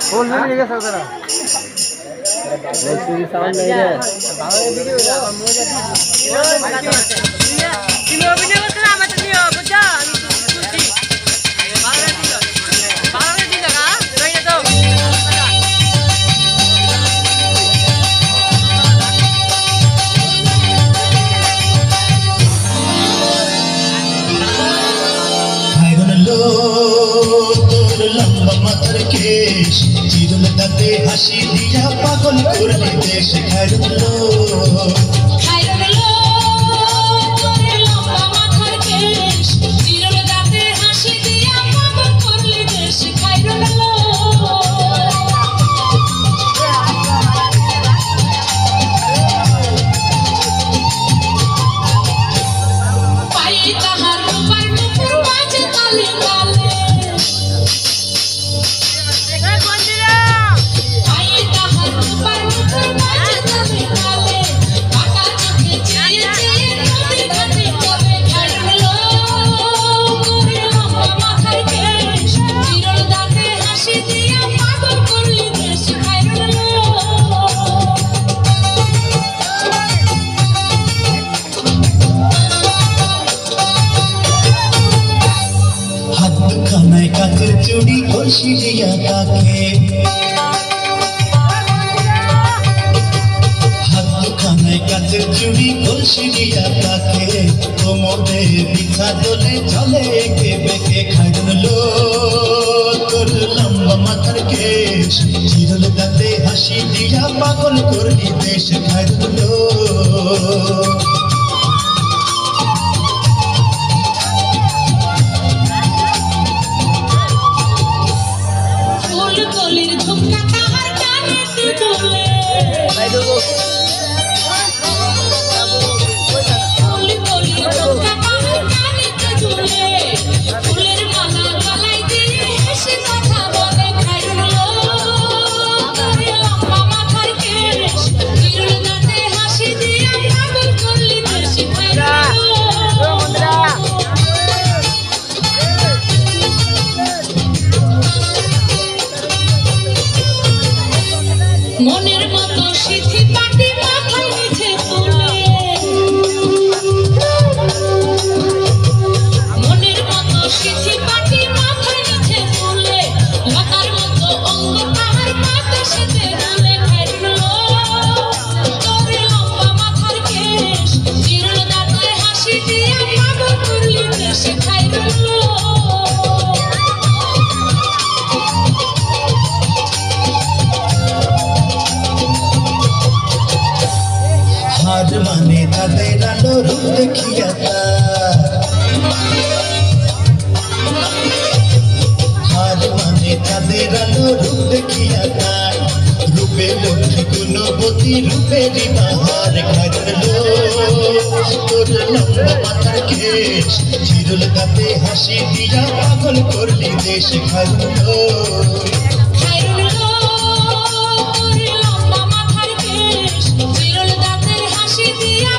बोल नहीं लेके सकते ना वैसे भी साउंड नहीं है बाहर वीडियो है अब मुझे তুমি অভিনয় করতে না আমাকে দিও বুঝছো আমি খুশি বাংলা দিল না রইলে তো লম্বা মাথার কেশ চিরুল দাঁতে হাসি দিয়া পাগল করলি দেশ খাইরুলো লম্বা মাথার কেশ চিরুল দাঁতে হাসি দিয়া পাগল করলি দেশ খাইরুলো পাই তাহার রূপার নুপুর বাজে তালে তালে কাচের চুড়ি কলসি দিয়া তাকে হাত দুখানায় কাচের চুড়ি কলসি দিয়া তাকে কোমরে বিছা দোলে চলে একে বেঁকে খাইরুলো তোর লম্বা মাথার কেশ চিরুল দাঁতে হাসি দিয়া পাগল করলি দেশ খাইরুলো মনের মতো সিথি পাটি মাথায় নিচে তুলে মনের মতো সিথি পাটি মাথায় নিচে তুলে লতার মতো অঙ্গ তাহার পাতে সেতে দুলে খাইরুলো তোর লম্বা মাথার কেশ চিরুল দাঁতে হাসি দিয়া পাগল করলি দেশে খাইরুলো হার মানে তাদের আলো রূপ দেখিয়া হার মানে তাদের আলো রূপ দেখিয়া তাই রূপে লক্ষ্মী গুণবতী রূপেরই বাহার খাইরুলো তোর লম্বা মাথার কেশ চিরুল দাঁতে হাসি দিয়া পাগল করলি দেশ খাইরুলো লম্বা মাথার কেশ চিরুল দাঁতে হাসি দিয়া